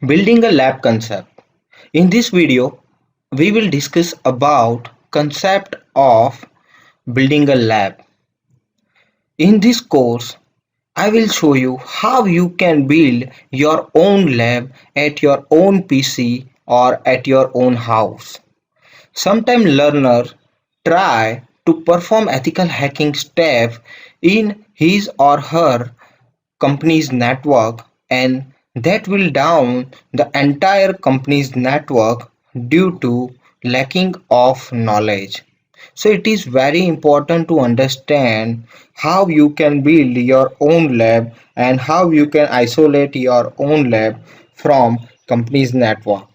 Building a lab concept. In this video, we will discuss about concept of building a lab. In this course, I will show you how you can build your own lab at your own PC or at your own house. Sometimes learners try to perform ethical hacking steps in his or her company's network, and that will down the entire company's network due to lacking of knowledge. So it is very important to understand how you can build your own lab and how you can isolate your own lab from company's network.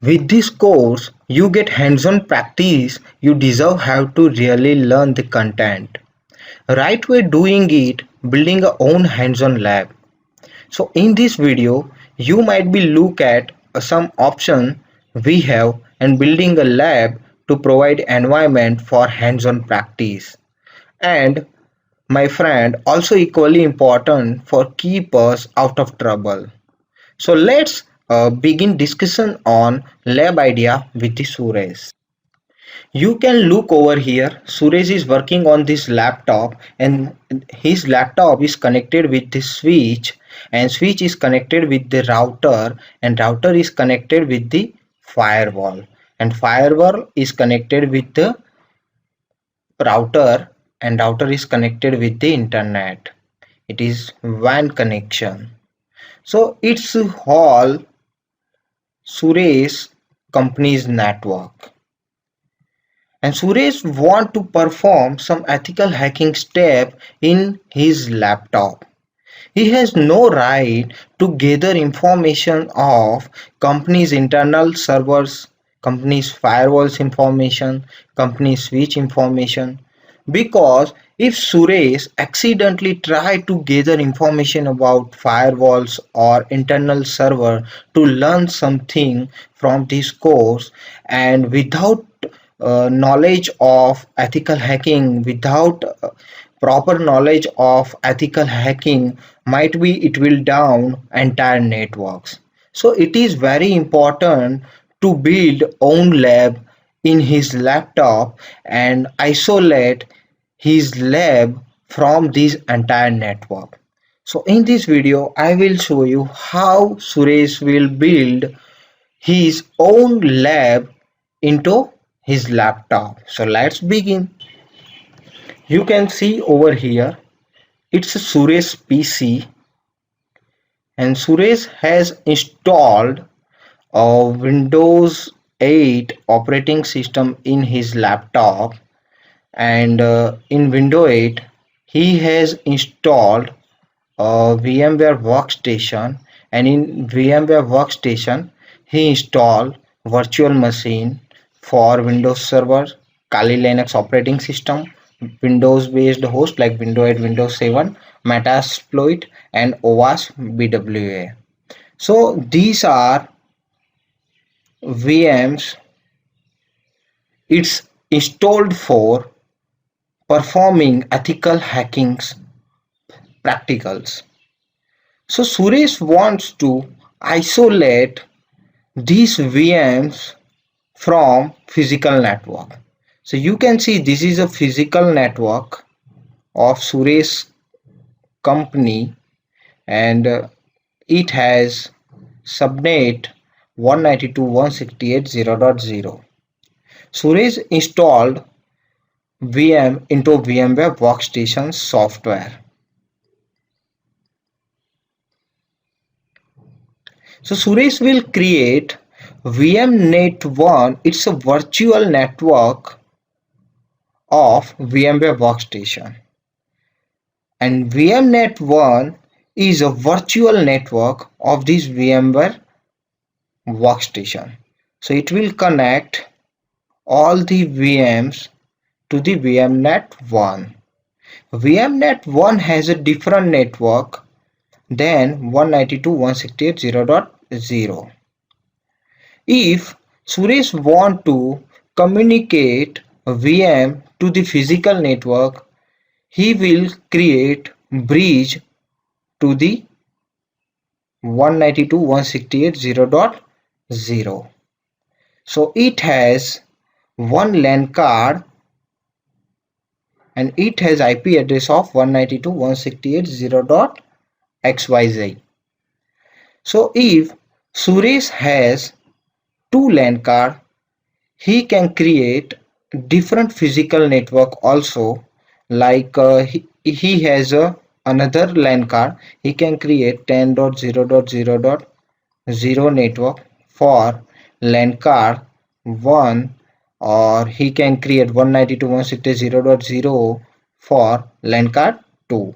With this course, you get hands-on practice. You deserve have to really learn the content. Right way doing it, building a own hands-on lab. So in this video, you might be look at some option we have and building a lab to provide environment for hands-on practice. And my friend, also equally important for keep us out of trouble. So let's begin discussion on lab idea with the Suresh. You can look over here. Suresh is working on this laptop and his laptop is connected with this switch, and switch is connected with the router, and router is connected with the firewall, and firewall is connected with the router, and router is connected with the internet. It is WAN connection. So it's all Suresh company's network. And Suresh want to perform some ethical hacking step in his laptop. He has no right to gather information of company's internal servers, company's firewalls information, company switch information, because if Suresh accidentally try to gather information about firewalls or internal server to learn something from this course, and without knowledge of ethical hacking, without proper knowledge of ethical hacking, might be it will down entire networks. So it is very important to build own lab in his laptop and isolate his lab from this entire network. So in this video I will show you how Suresh will build his own lab into his laptop. So let's begin. You can see over here it's a Suresh PC, and Suresh has installed a Windows 8 operating system in his laptop, and in Windows 8 he has installed a VMware workstation, and in VMware workstation he installed virtual machine for Windows Server, Kali Linux operating system, Windows based host like Windows 8, Windows 7, Metasploit and OWASP BWA. So these are VMs. It's installed for performing ethical hackings practicals. So Suresh wants to isolate these VMs from physical network. So you can see this is a physical network of Suresh company, and it has subnet 192.168.0.0. Suresh installed VM into VMware Workstation software. So Suresh will create VMnet1. It's a virtual network of VMware Workstation, and VMnet1 is a virtual network of this VMware Workstation. So it will connect all the VMs to the VMnet1. VMnet1 has a different network than 192.168.0.0. If Suresh want to communicate a VM to the physical network, he will create bridge to the 192.168.0.0. So it has one LAN card and it has IP address of 192.168.0.xyz. So if Suresh has two LAN card, he can create different physical network also, like he has another LAN card. He can create 10.0.0.0 network for LAN card 1, or he can create 192.168.0.0 for LAN card 2.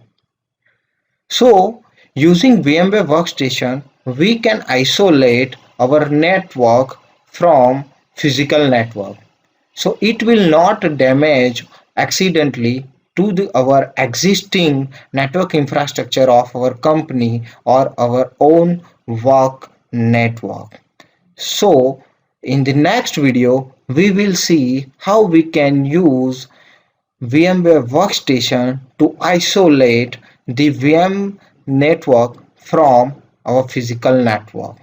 So using VMware Workstation, we can isolate our network from physical network. So it will not damage accidentally to our existing network infrastructure of our company or our own work network. So in the next video, we will see how we can use VMware Workstation to isolate the VM network from our physical network.